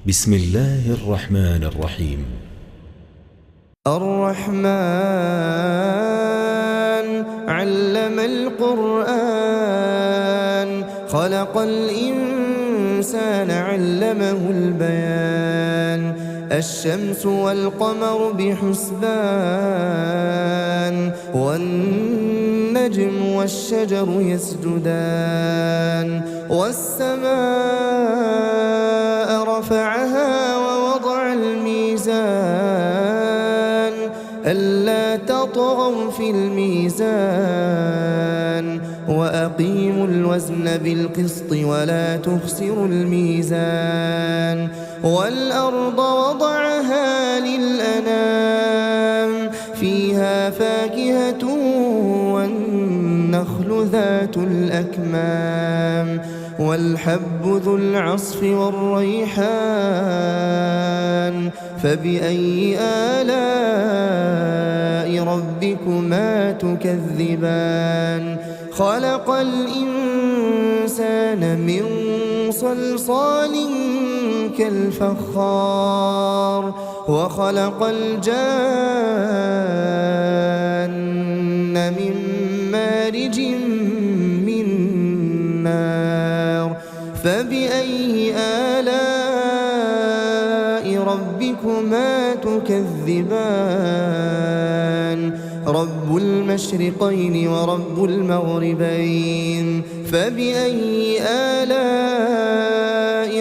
بسم الله الرحمن الرحيم. الرحمن علم القرآن خلق الإنسان علمه البيان الشمس والقمر بحسبان والنجم والشجر يسجدان والسماء رفعها ووضع الميزان ألا تطغوا في الميزان وأقيموا الوزن بالقسط ولا تخسروا الميزان والأرض وضعها للأنام فيها فاكهة والنخل ذات الأكمام والحب ذو العصف والريحان فبأي آلاء ربكما تكذبان خلق الإنسان من صلصال كالفخار وخلق الجان من مارج من نار فبأي آلاء ربكما تكذبان رب المشرقين ورب المغربين فبأي آلاء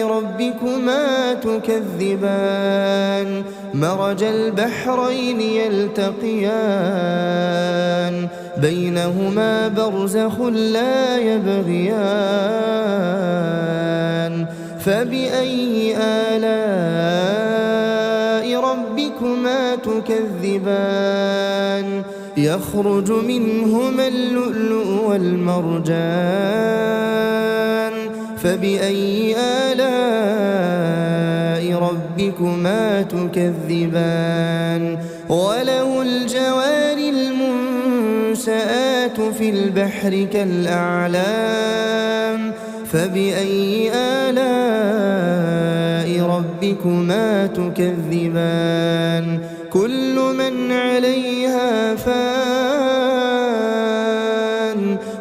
ربكما تكذبان مرج البحرين يلتقيان بينهما برزخ لا يبغيان فبأي آلاء ربكما تكذبان يخرج منهما اللؤلؤ والمرجان فبأي آلاء ربكما تكذبان وله الجوار المنشآت في البحر كالأعلام فبأي آلاء ربكما تكذبان كل من عليها فان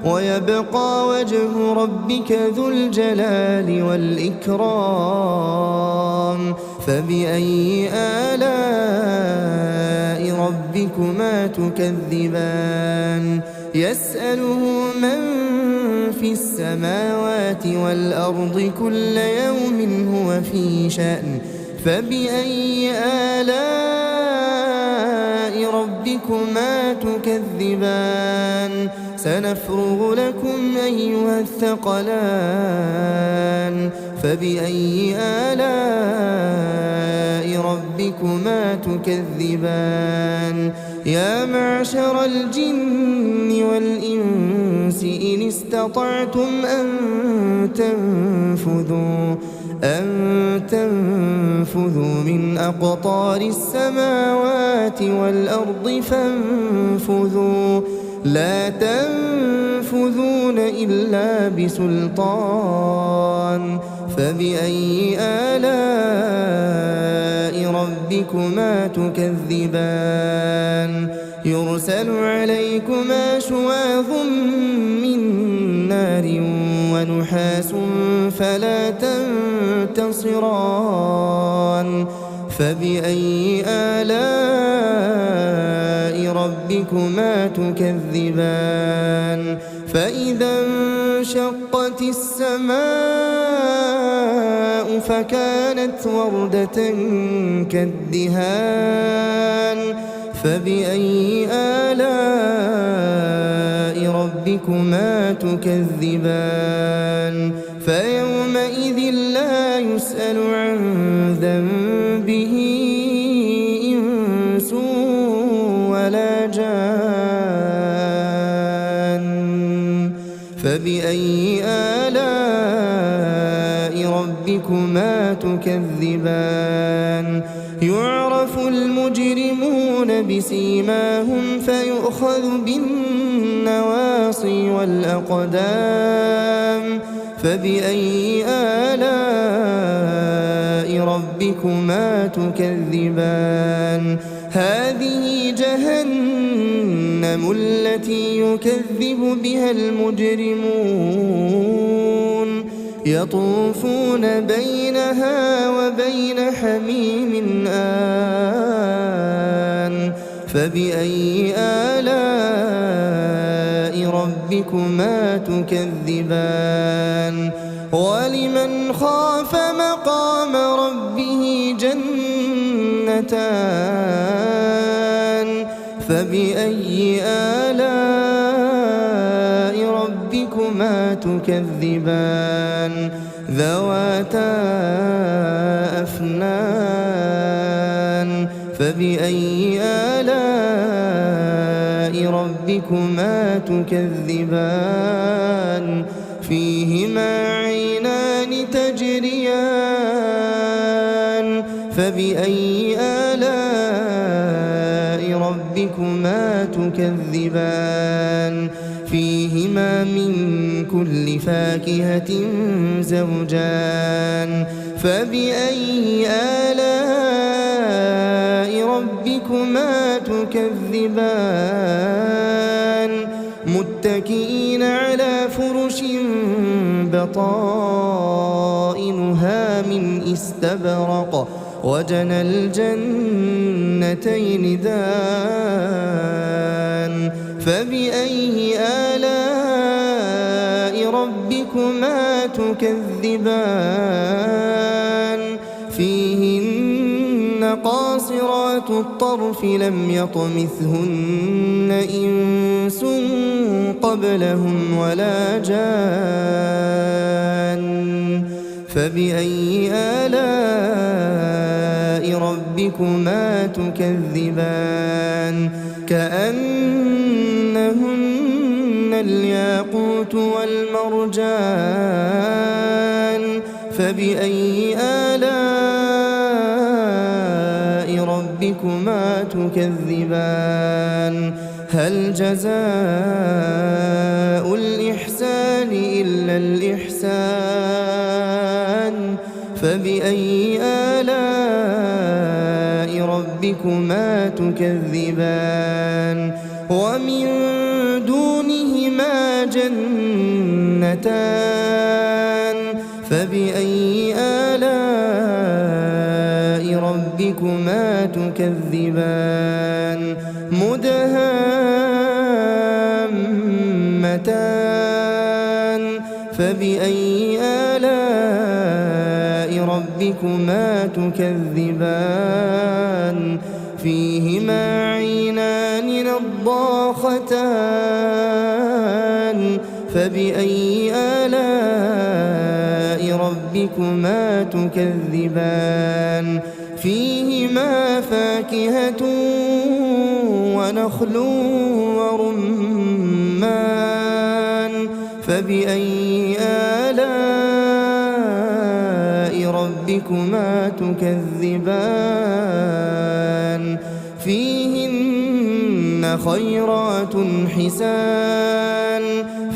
ويبقى وجه ربك ذو الجلال والإكرام فبأي آلاء ربكما تكذبان يسأله من في السماوات والأرض كل يوم هو في شأن فبأي آلاء ربكما تكذبان سنفرغ لكم أيها الثقلان فبأي آلاء ربكما تكذبان يا معشر الجن والإنس إن استطعتم أن تنفذوا من أقطار السماوات والأرض فانفذوا لا تنفذون إلا بسلطان فبأي آلاء ربكما تكذبان يرسل عليكما شواظ من نار ونحاس فلا تنتصران فبأي آلاء ربكما تكذبان فإذا انشقت السماء فكانت وردة كالدهان فبأي آلاء ربكما تكذبان فيومئذ لا يسأل عن ذنبه إنس ولا جان فبأي آلاء ربكما تكذبان يعرف المجرمون بسيماهم فيؤخذ بالنواصي والأقدام فبأي آلاء ربكما تكذبان هذه جهنم التي يكذب بها المجرمون يطوفون بينها وبين حميم آن فبأي آلاء ربكما تكذبان ولمن خاف مقام ربه جنتان فبأي آلاء ربكما تكذبان ذواتا أفنان فبأي آلاء ربكما تكذبان فيهما عينان تجريان فبأي آلاء ربكما تكذبان فيهما من كل فاكهة زوجان فبأي آلاء ربكما تكذبان متكئين على فرش بطائنها من استبرق وجنى الجنتين دان فبأي آلاء ربكما تكذبان فيهن قاصرات الطرف لم يطمثهن إنس قبلهم ولا جان فبأي آلاء ربكما تكذبان كأنهن الياقوت والمرجان فبأي آلاء ربكما تكذبان هل جزاء الإحسان إلا الإحسان فبأي آلاء ربكما تكذبان ومن دونهما جنتان فبأي آلاء ربكما تكذبان مدهامتان فبأي آلاء ربكما تكذبان فيهما عينان نضاختان فبأي آلاء ربكما تكذبان فيهما فاكهة ونخل ورمان فبأي آلاء ربكما تكذبان فيهن خيرات حسان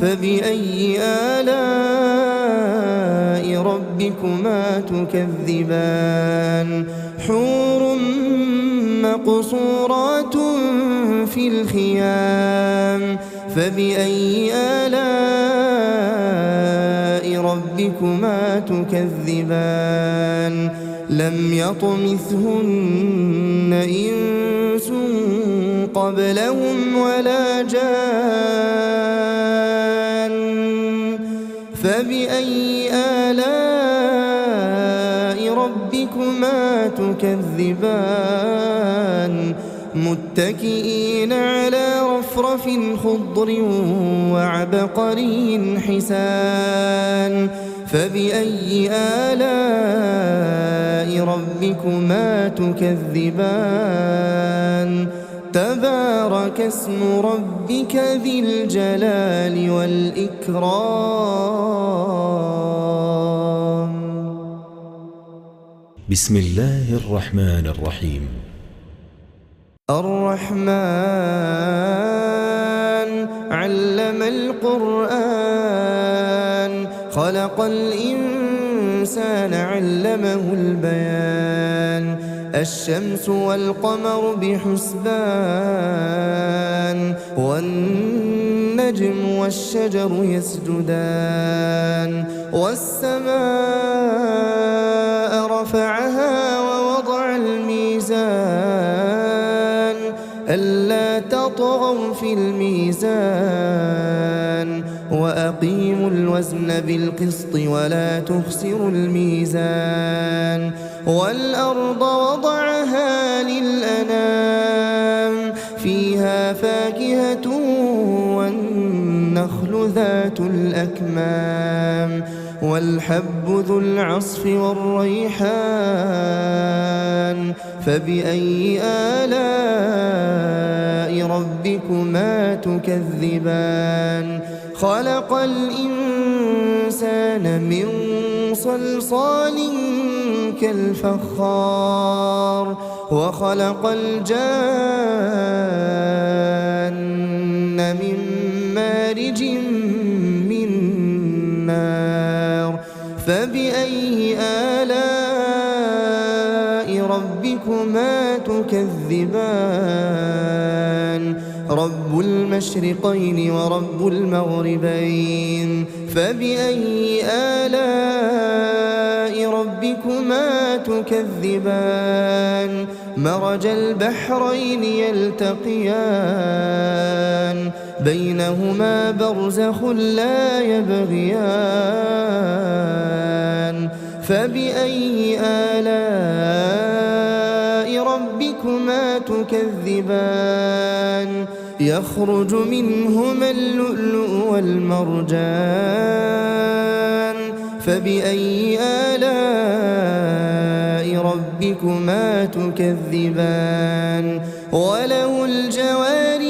فبأي آلاء ربكما تكذبان حور مقصورات في الخيام فبأي آلاء ربكما تكذبان لم يطمثهن إنس قبلهم ولا جان فبأي آلاء ربكما تكذبان متكئين على رفرف خضر وعبقري حسان فبأي آلاء ربكما تكذبان تبارك اسم ربك ذي الجلال والإكرام. بسم الله الرحمن الرحيم. الرحمن علم القرآن خلق الإنسان الإنسان علمه البيان الشمس والقمر بحسبان والنجم والشجر يسجدان والسماء رفعها ووضع الميزان ألا تطغوا في الميزان وأقيموا الوزن بالقسط ولا تخسروا الميزان والأرض وضعها للأنام فيها فاكهة والنخل ذات الأكمام والحب ذو العصف والريحان فبأي آلاء ربكما تكذبان خلق الإنسان من صلصال كالفخار وخلق الجان من مارج من نار فبأي آلاء ربكما تكذبان رب المشرقين ورب المغربين فبأي آلاء ربكما تكذبان مرج البحرين يلتقيان بينهما برزخ لا يبغيان فبأي آلاء ربكما تكذبان يخرج منهما اللؤلؤ والمرجان فبأي آلاء ربكما تكذبان وله الجوار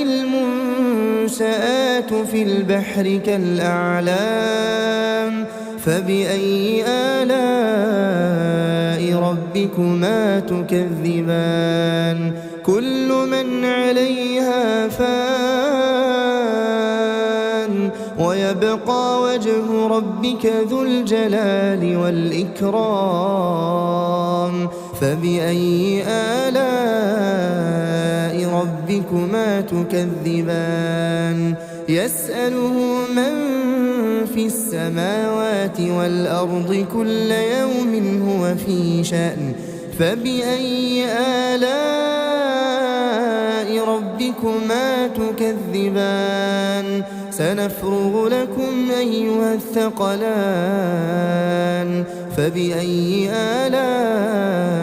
المنشآت في البحر كالأعلام فبأي آلاء ربكما تكذبان كل من عليها فان ويبقى وجه ربك ذو الجلال والإكرام فبأي آلاء ربكما تكذبان يسأله من في السماوات والأرض كل يوم هو في شأن فبأي آلاء ربكما تكذبان سنفرغ لكم أيها الثقلان فبأي آلاء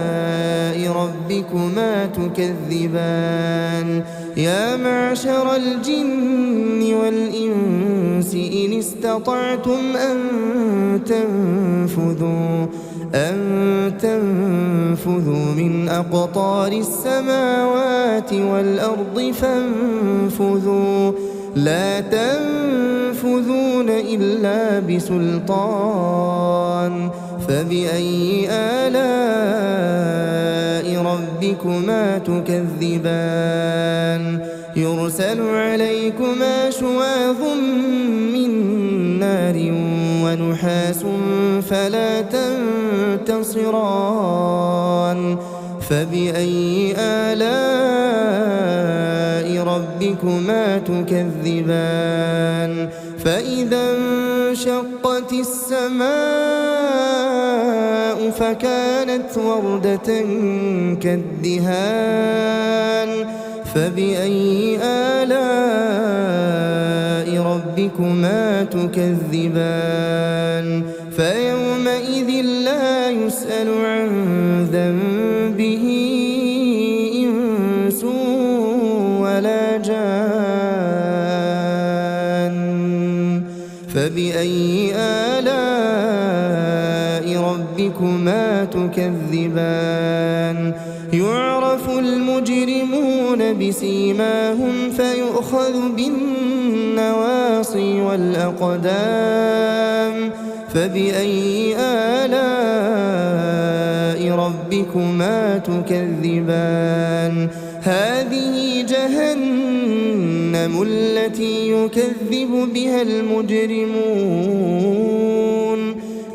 ربكما تكذبان يا معشر الجن والإنس إن استطعتم أن تنفذوا من أقطار السماوات والأرض فانفذوا لا تنفذون إلا بسلطان فبأي آلاء ربكما تكذبان يرسل عليكما شواظ من نار ونحاس فلا تنتصران فبأي آلاء ربكما تكذبان فإذا انشقت السماء فكانت وردة كالدهان فبأي آلاء ربكما تكذبان فيومئذ لا يسأل عن ذنبه إنس ولا جان فبأي آلاء ربكما تكذبان يعرف المجرمون بسيماهم فيؤخذ بالنواصي والأقدام فبأي آلاء ربكما تكذبان هذه جهنم التي يكذب بها المجرمون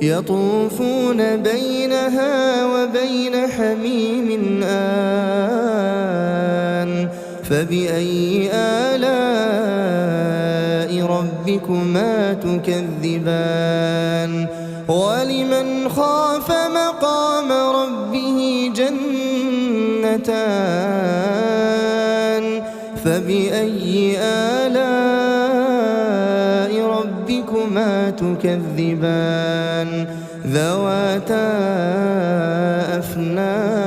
يطوفون بينها وبين حميم آن فبأي آلاء ربكما تكذبان ولمن خاف مقام ربه جنتان فبأي آلاء ربكما تكذبان ذواتا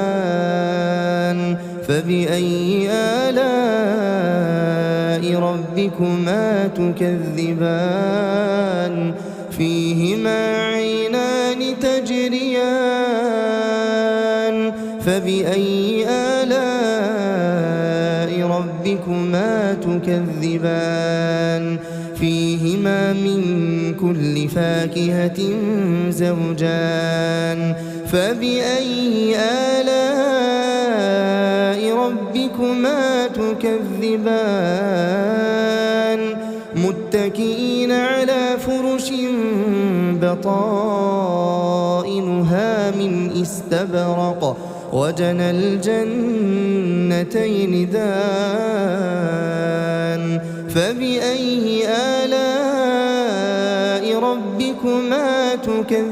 أفنان فبأي آلاء ربكما تكذبان فيهما عينان تجريان فبأي آلاء ربكما تكذبان فيهما من كل فاكهة زوجان فبأي آلاء ربكما تكذبان متكئين على فرش بطائنها من استبرق وجنى الجنتين دان فبأي آلاء ربكما تكذبان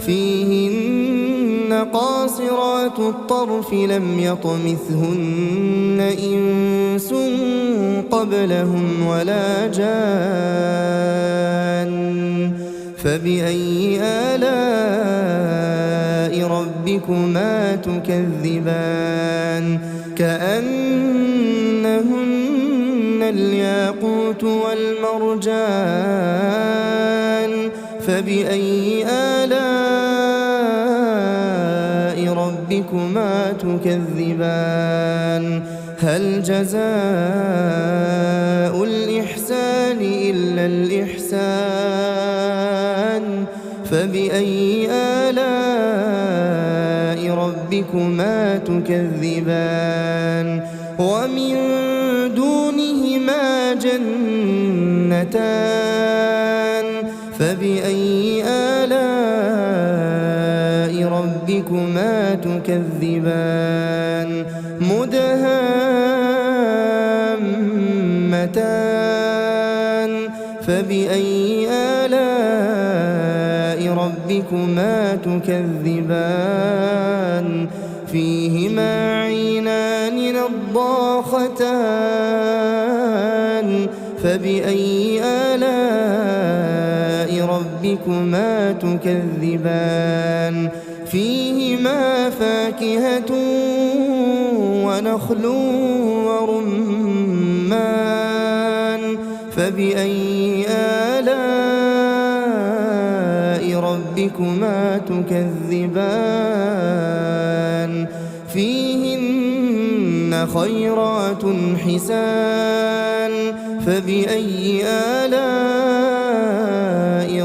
فيهن قاصرات الطرف لم يطمثهن إنس قبلهم ولا جان فبأي آلاء ربكما تكذبان كأنهن الياقوت والمرجان فبأي آلاء ربكما تكذبان هل جزاء الإحسان إلا الإحسان فبأي آلاء ربكما تكذبان ومن دونهما جنتان فبأي آلاء ربكما تكذبان مدهامتان فبأي آلاء ربكما تكذبان فيهما عينان نضاختان فبأي آلاء ربكما تكذبان فيهما فاكهة ونخل ورمان فبأي آلاء ربكما تكذبان فيهن خيرات حسان فبأي آلاء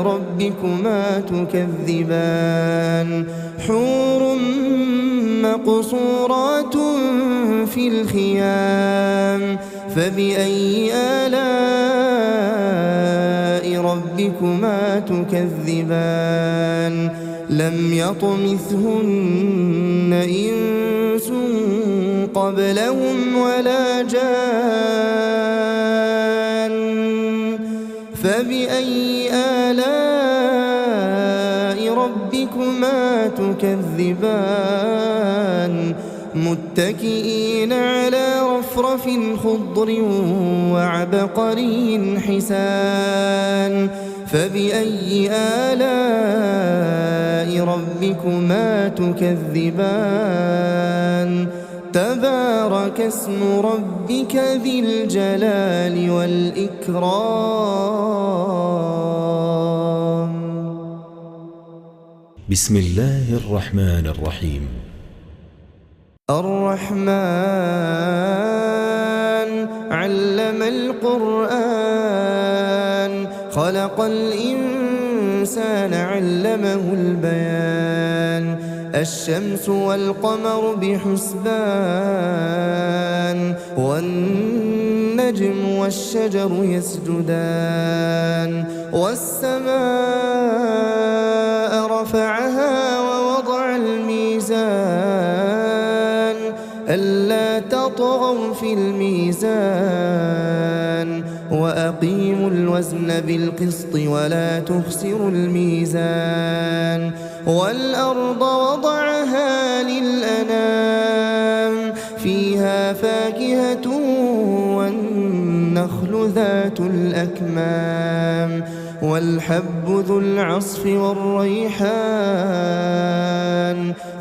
ربكما تكذبان حور مقصورات في الخيام فبأي آلاء ربكما تكذبان لم يطمثهن إنس قبلهم ولا جان فبأي آلاء ربكما تكذبان متكئين على رفرف خضر وعبقري حسان فبأي آلاء ربكما تكذبان تبارك اسم ربك ذي الجلال والإكرام. بسم الله الرحمن الرحيم. الرحمن علم القرآن خلق الإنسان علمه البيان الشمس والقمر بحسبان والنجم والشجر يسجدان والسماء رفعها ووضع الميزان ألا تطغوا في الميزان وأقيموا الوزن بالقسط ولا تخسروا الميزان والأرض وضعها للأنام فيها فاكهة والنخل ذات الأكمام والحب ذو العصف والريحان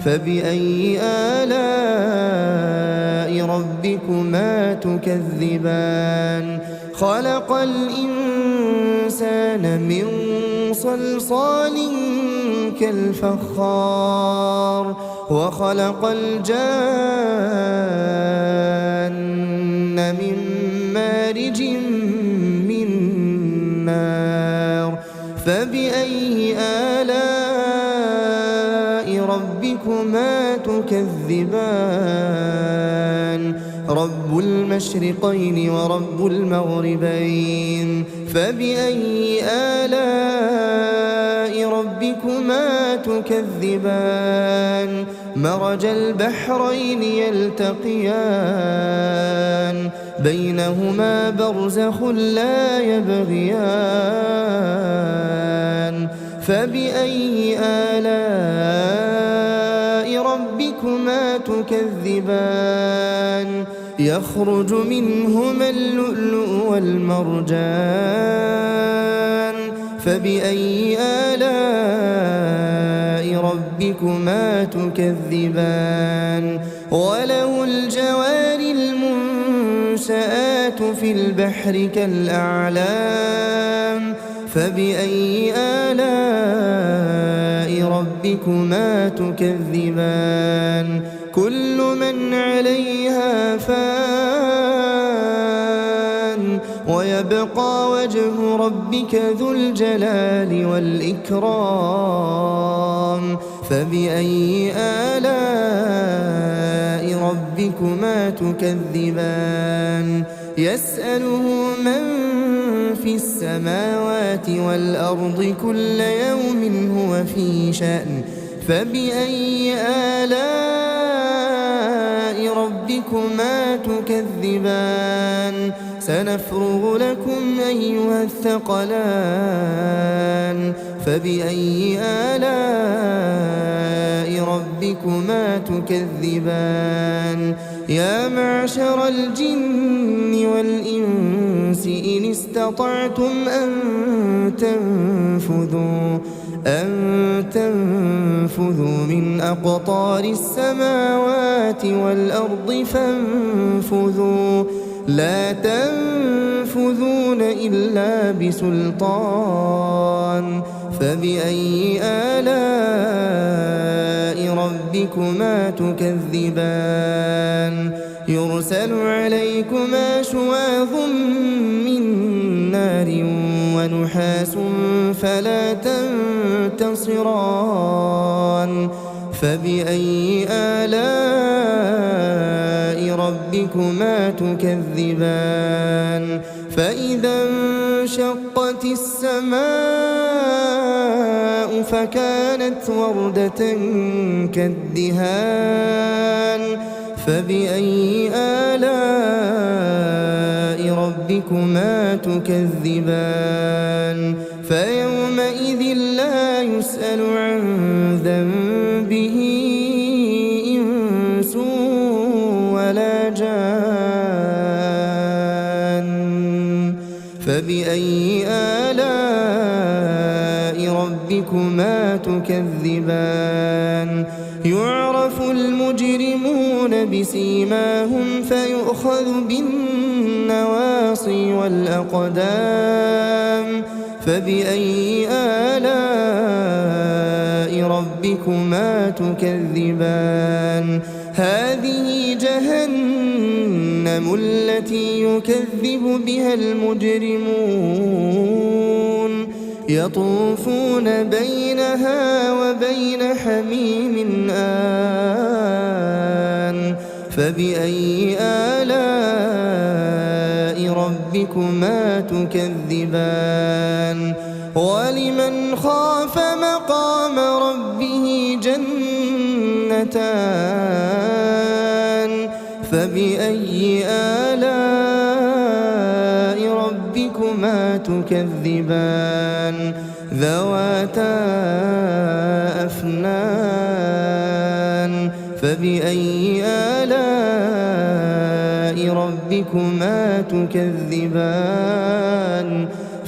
فبأي آلاء ربكما تكذبان خلق الإنسان من صلصال كالفخار وخلق الجان من مارج من نار فبأي آلاء ربكما تكذبان رب المشرقين ورب المغربين فبأي آلاء ربكما تكذبان مرج البحرين يلتقيان بينهما برزخ لا يبغيان فبأي آلاء ربكما تكذبان يخرج منهما اللؤلؤ والمرجان فبأي آلاء ربكما تكذبان وله الجوار المنشآت في البحر كالأعلام فبأي آلاء ربكما تكذبان كل من عليها فان ويبقى وجه ربك ذو الجلال والإكرام فبأي آلاء ربكما تكذبان يسأله من في السماوات والأرض كل يوم هو في شأن فبأي آلاء ربكما تكذبان سنفرغ لكم أيها الثقلان فبأي آلاء ربكما تكذبان يا معشر الجن والإنس إن استطعتم أن تنفذوا من أقطار السماوات والأرض فانفذوا لا تنفذون إلا بسلطان فبأي آلاء ربكما تكذبان يرسل عليكما شواظ من نار ونحاس فلا تنتصران فبأي آلاء ربكما تكذبان فإذا انشقت السماء فكانت وردة كالدهان فبأي آلاء ربكما تكذبان فيومئذ لا يسأل عن ذنبه إنس ولا جان فبأي آلاء ربكما تكذبان يعرف المجرمون بسيماهم فيؤخذ بالنواصي والأقدام فبأي آلاء ربكما تكذبان هذه جهنم التي يكذب بها المجرمون يطوفون بينها وبين حميم آن فبأي آلاء ربكما تكذبان ولمن خاف مقام ربه جنتان فبأي آلاء ربكما تكذبان ذواتا أفنان فبأي آلاء ربكما تكذبان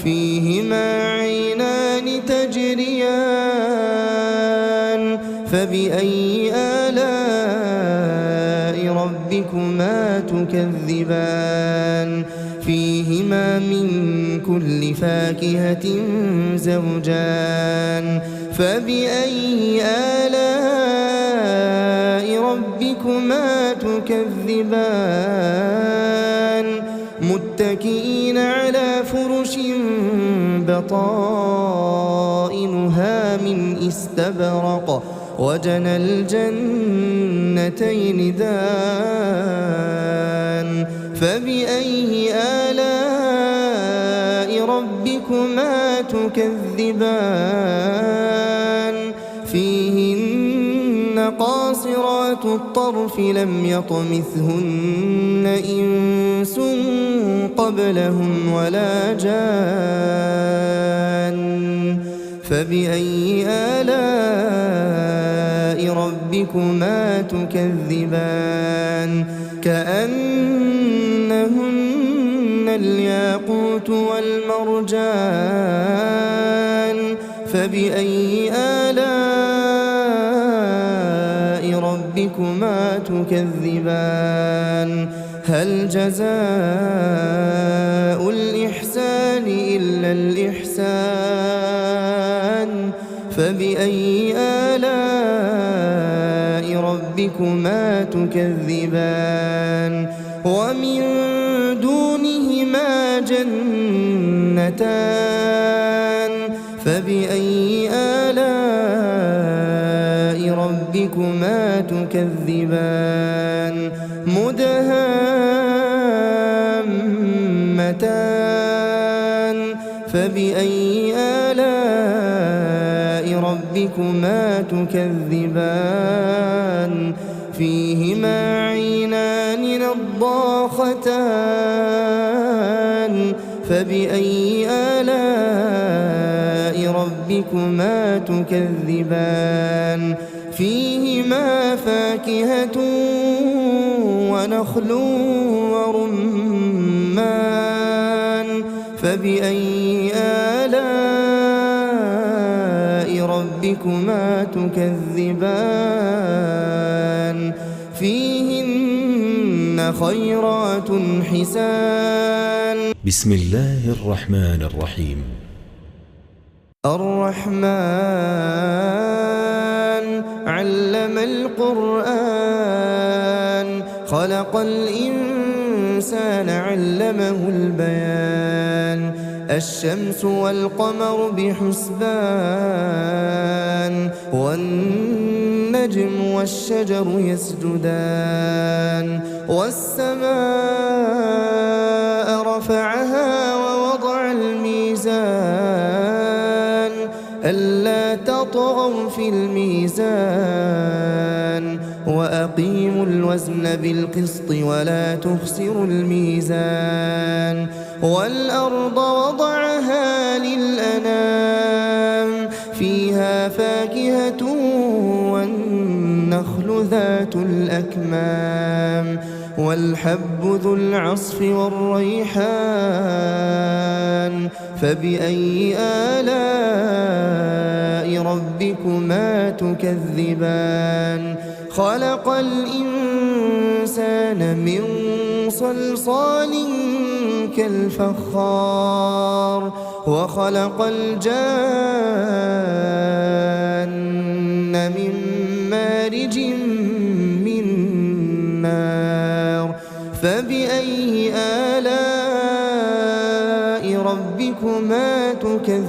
فيهما عينان تجريان فبأي آلاء ربكما تكذبان فيهما من كل فاكهة زوجان فبأي آلاء ربكما تكذبان متكئين على فرش بطائنها من استبرق وجنى الجنتين دان فبأي آلاء ربكما تكذبان فيهن قاصرات الطرف لم يطمثهن إنس قبلهم ولا جان فبأي آلاء ربكما تكذبان كأنهن الياقوت والمرجان فبأي آلاء ربكما تكذبان هل جزاء الإحسان إلا الإحسان فبأي آلاء ربكما تكذبان ومن دونهما جنتان فبأي آلاء ربكما تكذبان مدهامتان فبأي آلاء ربكما تكذبان فيهما عينان نضاختان فبأي آلاء ربكما تكذبان فيهما فاكهة ونخل ورمان فبأي آلاء ربكما تكذبان فيهن خيرات حسان بسم الله الرحمن الرحيم الرحمن علم القرآن خلق الإنسان علمه البيان الشمس والقمر بحسبان والنجم والشجر يسجدان والسماء رفعها ووضع الميزان ألا تطغوا في الميزان وأقيموا الوزن بالقسط ولا تخسروا الميزان والأرض وضعها للأنام فيها فاكهة والنخل ذات الأكمام والحب ذو العصف والريحان فبأي آلاء ربكما تكذبان خلق الإنسان من صلصال كالفخار وخلق الجان من مارج من نار فبأي آلاء ربكما تكذبان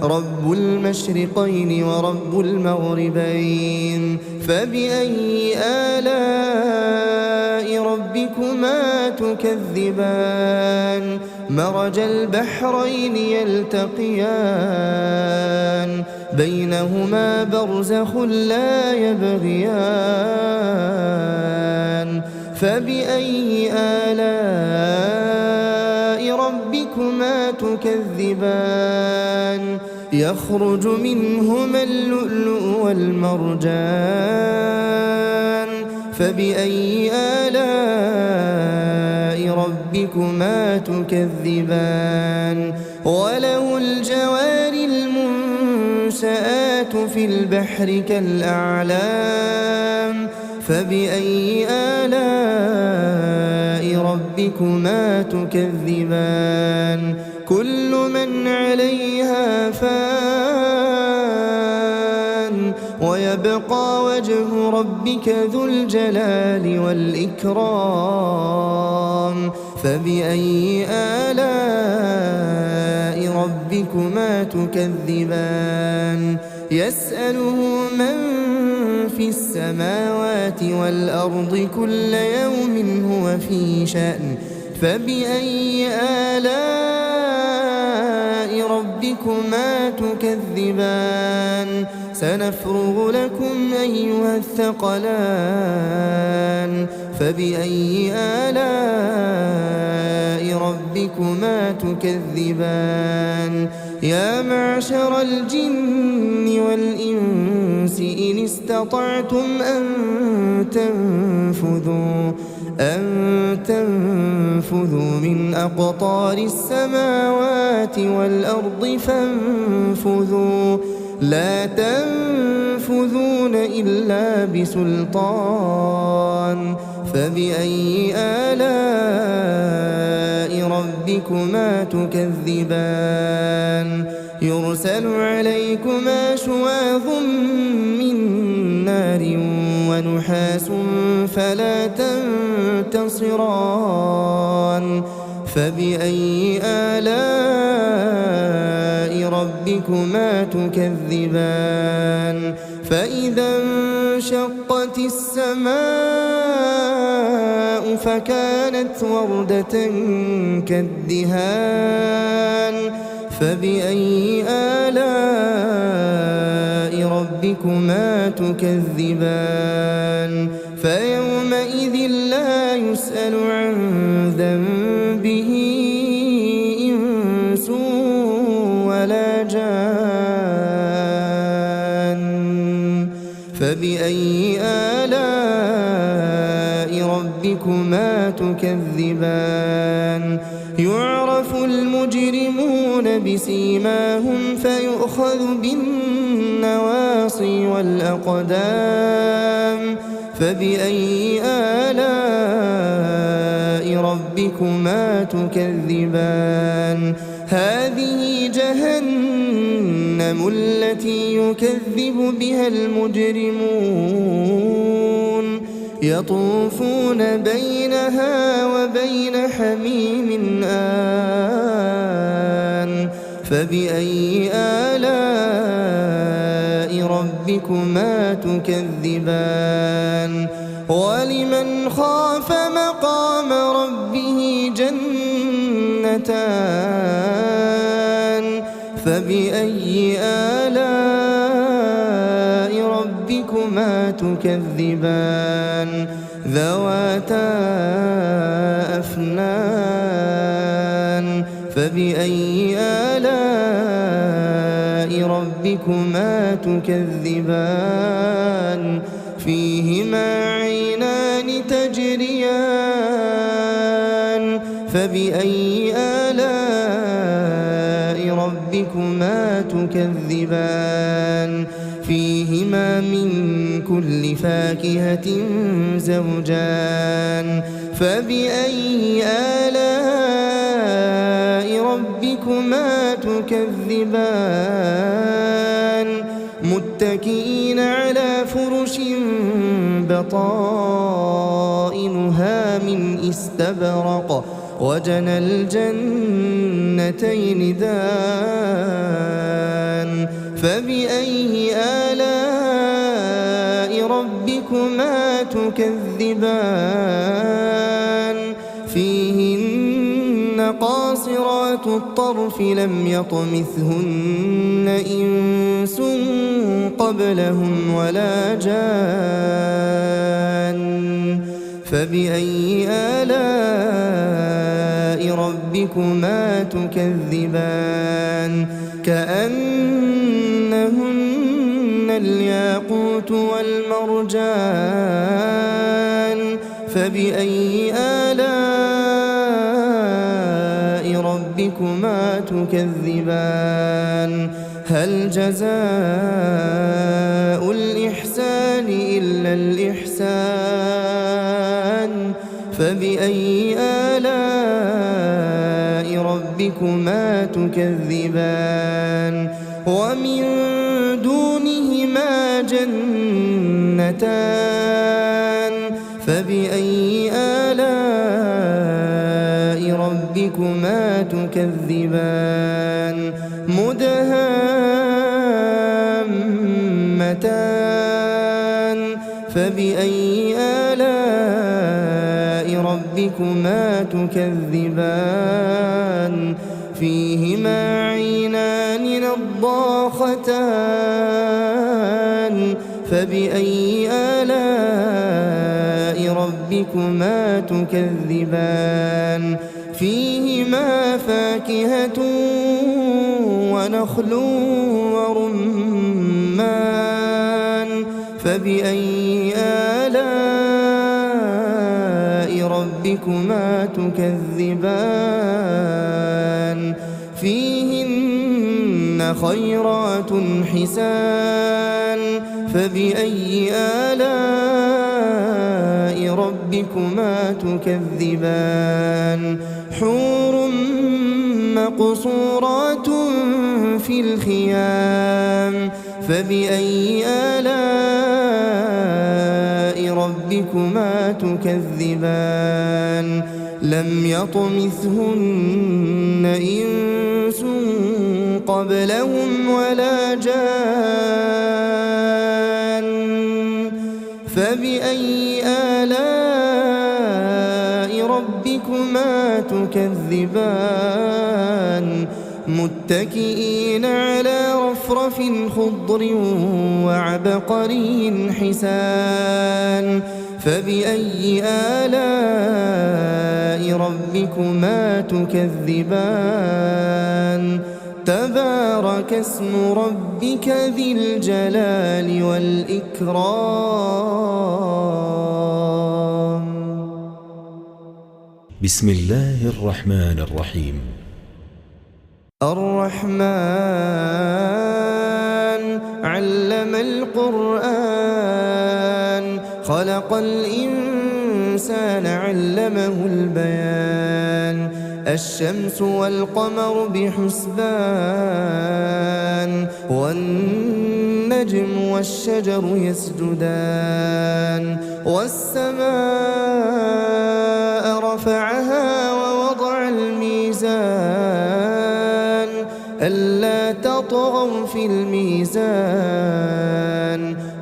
رب المشرقين ورب المغربين فبأي آلاء ربكما تكذبان مرج البحرين يلتقيان بينهما برزخ لا يبغيان فبأي آلاء ربكما تكذبان يخرج منهما اللؤلؤ والمرجان فبأي آلاء ربكما تكذبان وله الجوار المنشآت في البحر كالأعلام فبأي آلاء ربكما تكذبان كل من عليها فان ويبقى وجه ربك ذو الجلال والإكرام فبأي آلاء ربكما تكذبان يسأله من في السماوات والأرض كل يوم هو في شأن فبأي آلاء ربكما تكذبان سنفرغ لكم أيها الثقلان فبأي آلاء ربكما تكذبان يا معشر الجن والإنس إن استطعتم أن تنفذوا من أقطار السماوات والأرض فانفذوا لا تنفذون إلا بسلطان فبأي آلاء ربكما تكذبان يرسل عليكما شواظ من نار ونحاس فلا تنتصران فبأي آلاء ربكما تكذبان فإذا انشقت السماء فكانت وردة كالدهان فبأي آلاء ربكما تكذبان فيومئذ لا يسأل عن ذنبه إنس ولا جان فبأي آلاء ربكما تكذبان يعرف المجرمون بسيماهم فيؤخذ بالنواصي والأقدام فبأي آلاء ربكما تكذبان هذه جهنم التي يكذب بها المجرمون يطوفون بينها وبين حميم آن فبأي آلاء ربكما تكذبان ولمن خاف مقام ربه جنتان فبأي آلاء ربكما تكذبان ذواتا أفنان فبأي آلاء ربكما تكذبان فيهما عينان تجريان فبأي آلاء ربكما تكذبان فيهما من كل فاكهة زوجان فبأي آلاء ربكما تكذبان متكئين على فرش بطائنها من استبرق وجنى الجنتين دان فبأي آلاء ربكما تكذبان فيهن قاصرات الطرف لم يطمثهن إنس قبلهم ولا جان فبأي آلاء ربكما تكذبان كأنهن الياقوت والمرجان فبأي آلاء ربكما تكذبان هل جزاء الإحسان إلا الإحسان فبأي آلاء ربكما تكذبان ومن دونهما جنتان فبأي آلاء ربكما تكذبان مدهامتان فبأي آلاء ربكما تكذبان فيهما عينان نضاختان فبأي آلاء ربكما تكذبان فيهما فاكهة ونخل ورمان فبأي آلاء ربكما تكذبان فيهن خيرات حسان فبأي آلاء ربكما تكذبان حور مقصورات في الخيام فبأي آلاء ربكما تكذبان لم يطمثهن إنس قبلهم ولا جان فبأي آلاء ربكما تكذبان متكئين على رفرف خضر وعبقري حسان فبأي آلاء ربكما تكذبان تبارك اسم ربك ذي الجلال والإكرام بسم الله الرحمن الرحيم الرحمن علم القرآن خلق الإنسان علمه البيان الشمس والقمر بحسبان والنجم والشجر يسجدان والسماء رفعها ووضع الميزان ألا تطغوا في الميزان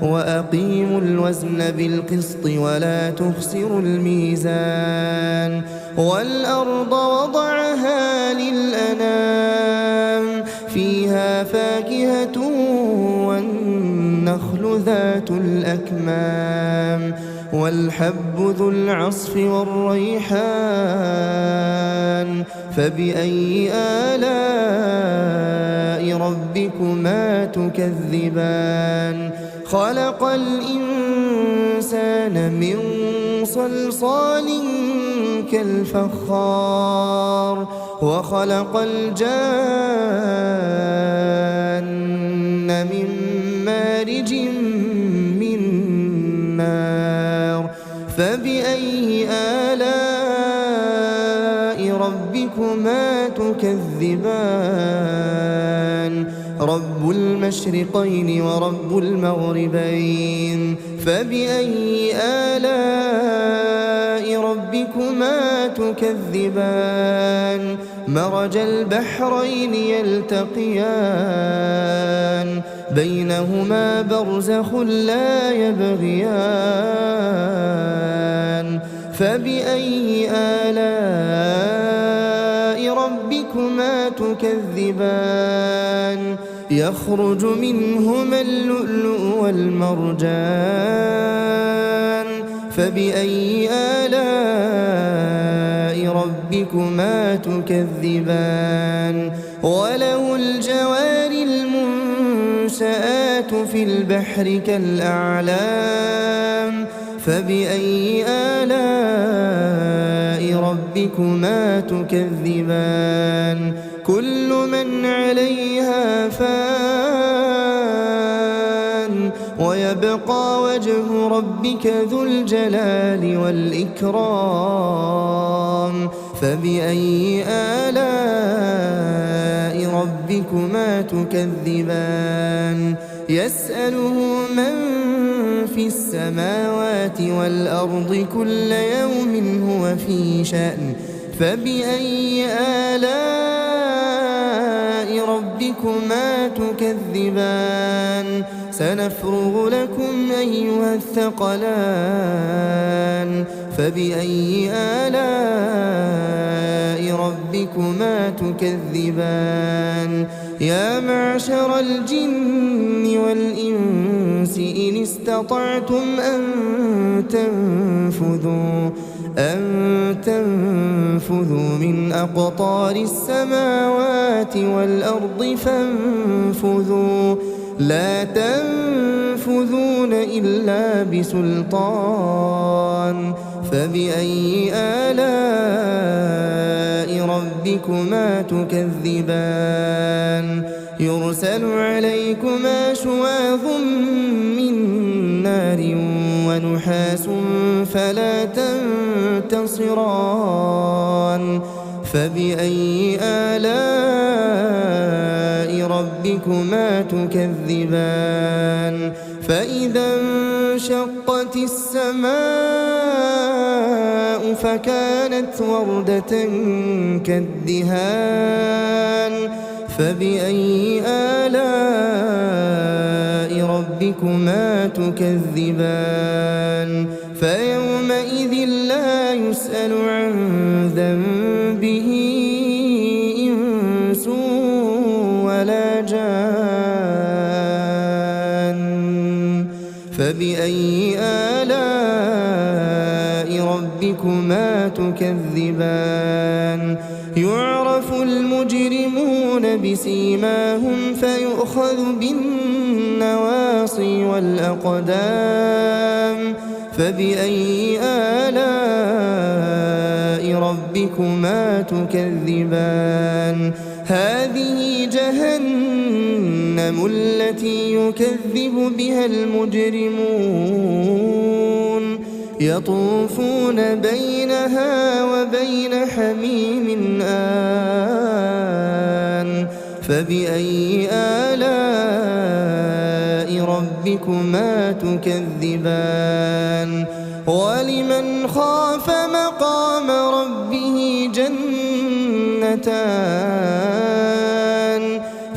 وأقيموا الوزن بالقسط ولا تخسروا الميزان والأرض وضعها للأنام فيها فاكهة والنخل ذات الأكمام والحب ذو العصف والريحان فبأي آلاء ربكما تكذبان خلق الإنسان من صلصال كالفخار وخلق الجان من مارج من نار فبأي آلاء ربكما تكذبان رب المشرقين ورب المغربين فبأي آلاء ربكما تكذبان مرج البحرين يلتقيان بينهما برزخ لا يبغيان فبأي آلاء ربكما تكذبان يخرج منهما اللؤلؤ والمرجان فبأي آلاء ربكما تكذبان وله الجوار المنشآت في البحر كالأعلام فبأي آلاء ربكما تكذبان كل من عليها فان ويبقى وجه ربك ذو الجلال والإكرام فبأي آلاء ربكما تكذبان يسأله من في السماوات والأرض كل يوم هو في شأن فبأي آلاء ربكما تكذبان سنفرغ لكم أيها الثقلان فبأي آلاء ربكما تكذبان يا معشر الجن والإنس إن استطعتم أن تنفذوا من أقطار السماوات والأرض فانفذوا لا تنفذون إلا بسلطان فبأي آلاء ربكما تكذبان يرسل عليكما شواظ من نار ونحاس فلا تنتصران فبأي آلاء ربكما تكذبان فإذا انشقت السماء فكانت وردة كالدهان فبأي آلاء ربكما تكذبان فيومئذ لا يسأل عن ذنبه إنس ولا جان فبأي آلاء ربكما تكذبان يعرف المجرمون بسيماهم فيؤخذ بالنواصي والأقدام فبأي آلاء ربكما تكذبان هذه جهنم التي يكذب بها المجرمون يطوفون بينها وبين حميم آن فبأي آلاء ربكما تكذبان ولمن خاف مقام ربه جنتان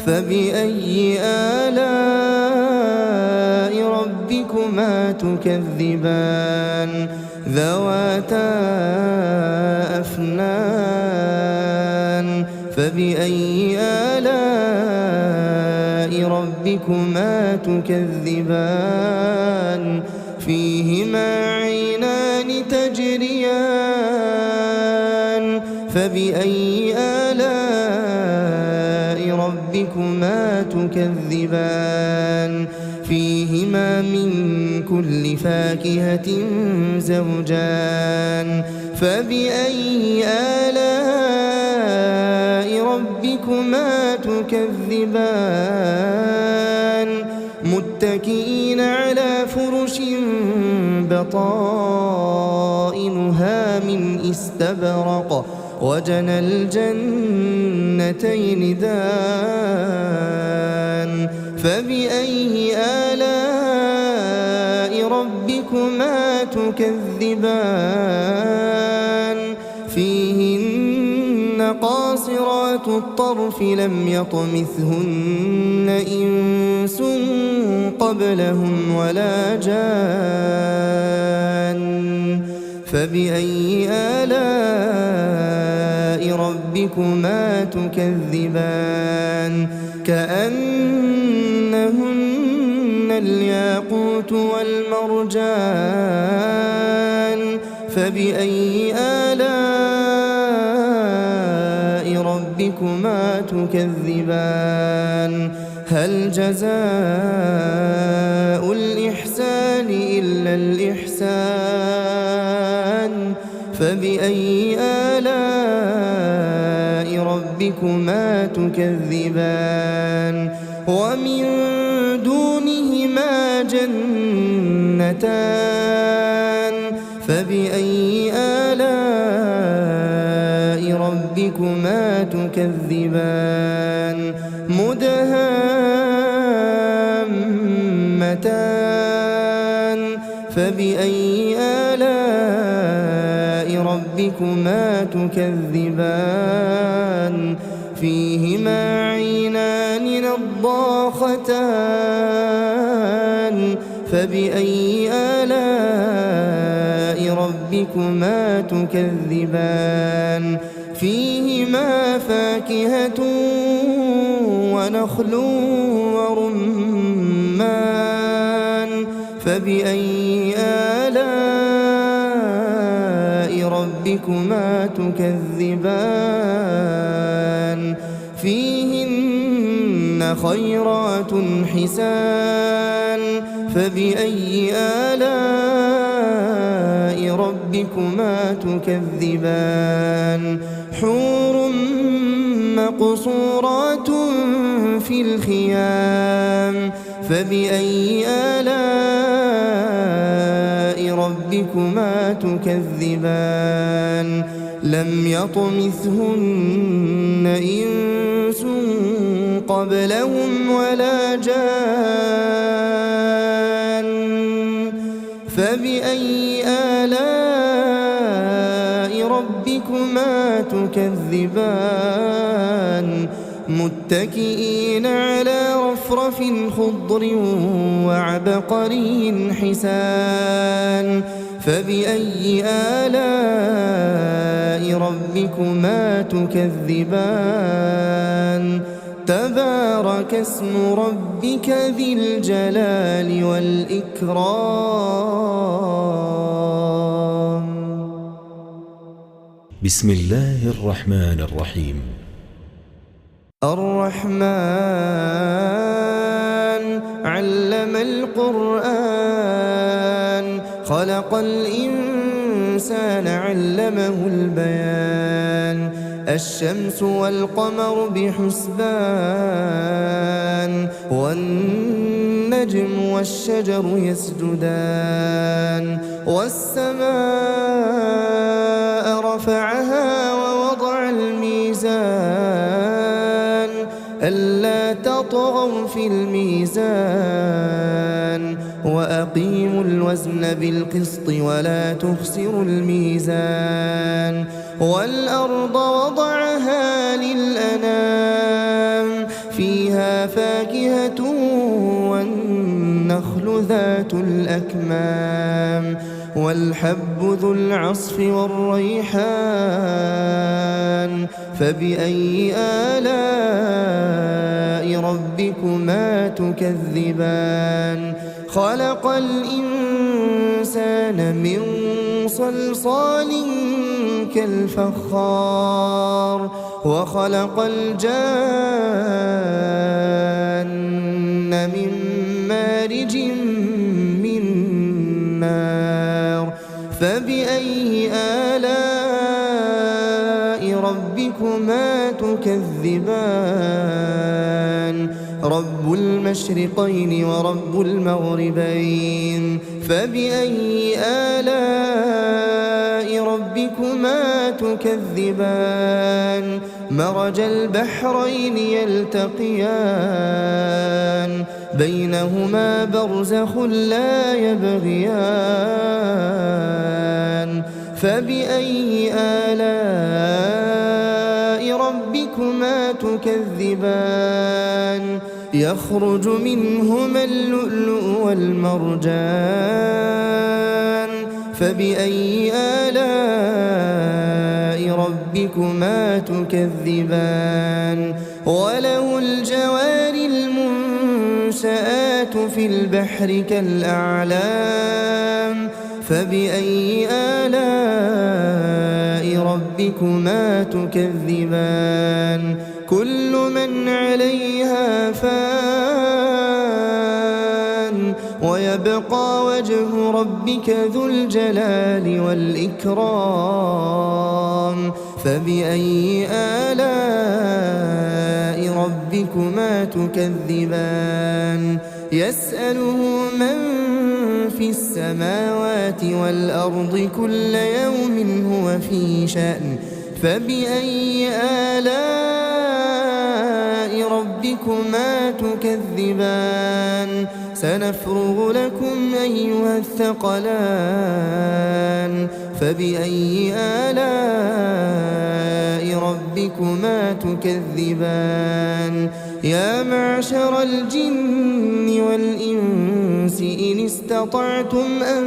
فبأي آلاء ربكما تكذبان ذواتا أفنان فبأي آلاء ربكما تكذبان فيهما عينان تجريان فبأي آلاء ربكما تكذبان فيهما من كل فاكهة زوجان فبأي آلاء ربكما تكذبان متكئين على فرش بطائنها من استبرق وجنى الجنتين دان فبأي آلاء ربكما تكذبان فيهن قاصرات الطرف لم يطمثهن إنس قبلهم ولا جان فبأي آلاء ربكما تكذبان كأنهن الياقوت والمرجان فبأي آلاء ربكما تكذبان هل جزاء الإحسان إلا الإحسان فبأي آلاء ربكما تكذبان ومن دونهما جنتان فبأي آلاء ربكما تكذبان مدهامتان فبأي آلاء ربكما تكذبان فيهما عينان نضاختان فبأي آلاء ربكما تكذبان فيهما فاكهة ونخل ورمان فبأي آلاء ربكما تكذبان فيهن خيرات حسان فبأي آلاء ربكما تكذبان حور مقصورات في الخيام فبأي آلاء ربكما تكذبان لم يطمثهن إنس قبلهم ولا جان فبأي آلاء ربكما تكذبان متكئين على رفرف خضر وعبقري حسان فبأي آلاء ربكما تكذبان تبارك اسم ربك ذي الجلال والإكرام. بسم الله الرحمن الرحيم. الرحمن علم القرآن خلق الإنسان علمه البيان الشمس والقمر بحسبان والنجم والشجر يسجدان والسماء رفعها ووضع الميزان ألا تطغوا في الميزان وأقيموا الوزن بالقسط ولا تخسروا الميزان والأرض وضعها للأنام فيها فاكهة والنخل ذات الأكمام والحب ذو العصف والريحان فبأي آلاء ربكما تكذبان خلق الإنسان من صلصال كالفخار وخلق الجان من مارج من نار فبأي آلاء ربكما تكذبان رب المشرقين ورب المغربين فبأي آلاء ربكما تكذبان مرج البحرين يلتقيان بينهما برزخ لا يبغيان فبأي آلاء ربكما تكذبان يخرج منهما اللؤلؤ والمرجان فبأي آلاء ربكما تكذبان وله الجوار المنشآت في البحر كالأعلام فبأي آلاء ربكما تكذبان كل من عليها فان ويبقى وجه ربك ذو الجلال والإكرام فبأي آلاء ربكما تكذبان يسأله من في السماوات والأرض كل يوم هو في شأن فبأي آلاء ربكما تكذبان سنفرغ لكم أيها الثقلان فبأي آلاء ربكما تكذبان يا معشر الجن والإنس إن استطعتم أن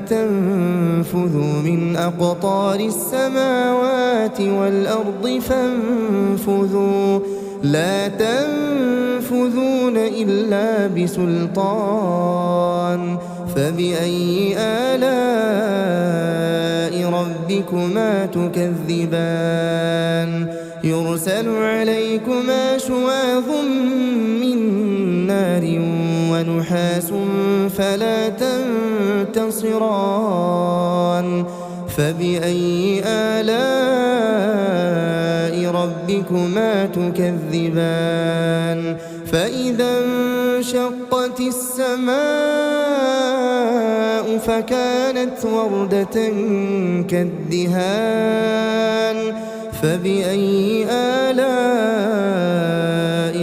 تنفذوا من أقطار السماوات والأرض فانفذوا لا تنفذون إلا بسلطان فبأي آلاء ربكما تكذبان يرسل عليكما شواظ من نار ونحاس فلا تنتصران فبأي آلاء ربكما تكذبان فإذا انشقت السماء فكانت وردة كالدهان فبأي آلاء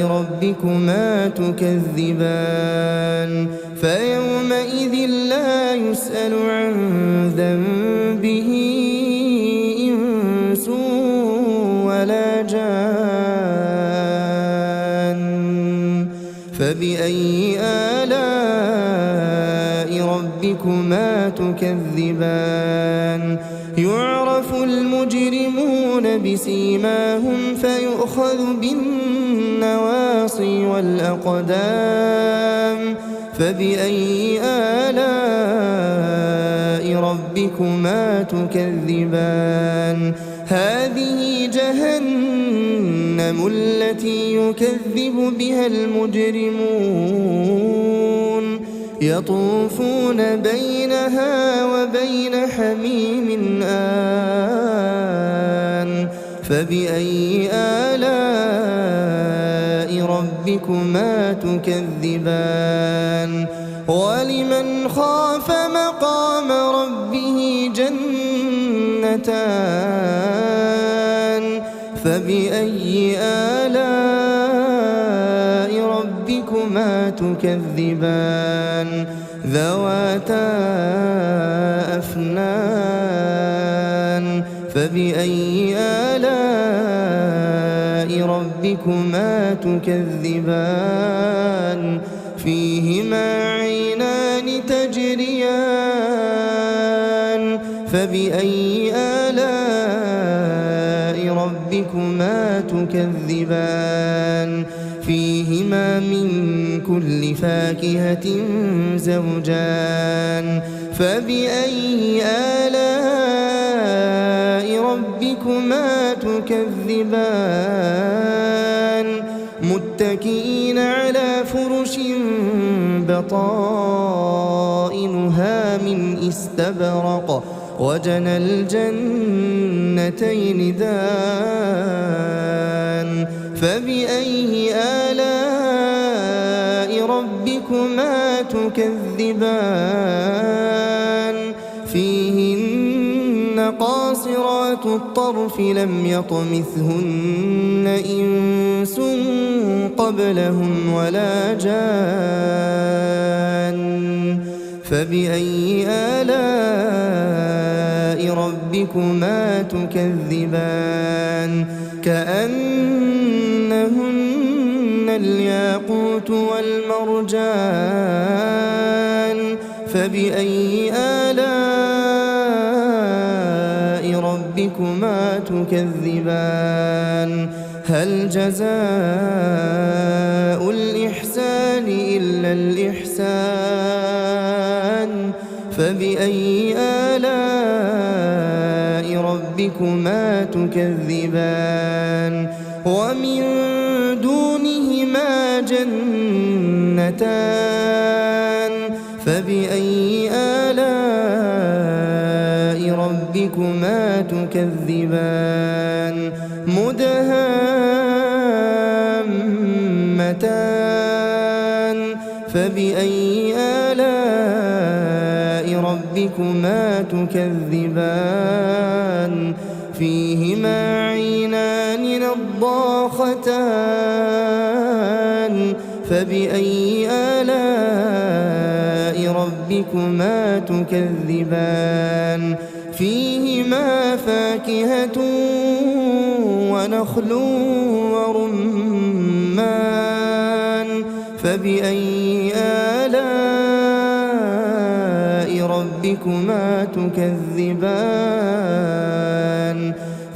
ربكما تكذبان فيومئذ لا يسأل عن ذنبه إنس ولا جان فبأي آلاء ربكما تكذبان يعرف المجرمون بسيماهم فيؤخذ بالنواصي والأقدام فبأي آلاء ربكما تكذبان هذه جهنم التي يكذب بها المجرمون يطوفون بينها وبين حميم آن فبأي آلاء ربكما تكذبان ولمن خاف مقام ربه جنتان فبأي آلاء ربكما تكذبان ذواتا أفنان فبأي آلاء ربكما تكذبان فيهما عينان تجريان فبأي آلاء ربكما تكذبان فيهما من كل فاكهة زوجان فبأي آلاء ربكما تكذبان متكئين على فرش بطائنها من استبرق وجنى الجنتين دان فبأي آلاء ربكما تكذبان فيهن قاصرات الطرف لم يطمثهن إنس قبلهم ولا جان فبأي آلاء ربكما تكذبان كأنهن الياقوت والمرجان فبأي آلاء ربكما تكذبان هل جزاء الإحسان إلا الإحسان فبأي آلاء ربكما تكذبان ومن دونهما جنتان فبأي آلاء ربكما تكذبان مدهامتان فبأي آلاء ربكما تكذبان فيهما عينان نضاختان فبأي آلاء ربكما تكذبان فيهما فاكهة ونخل ورمان فبأي آلاء ربكما تكذبان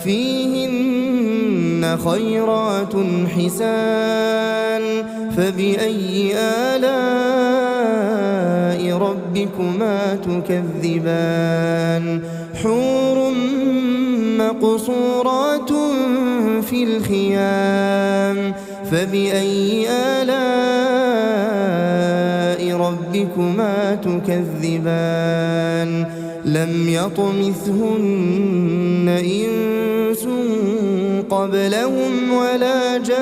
فيهن خيرات حسان فبأي آلاء ربكما تكذبان حور مقصورات في الخيام فبأي آلاء ربكما تكذبان لم يطمثهن إنس قبلهم ولا جان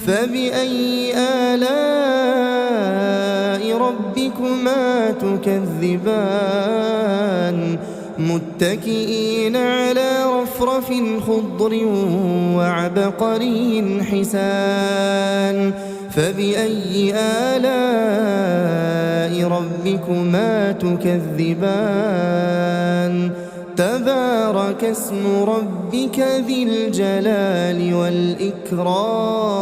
فبأي آلاء ربكما تكذبان متكئين على رفرف خضر وعبقري حسان فبأي آلاء ربكما تكذبان تبارك اسم ربك ذي الجلال والإكرام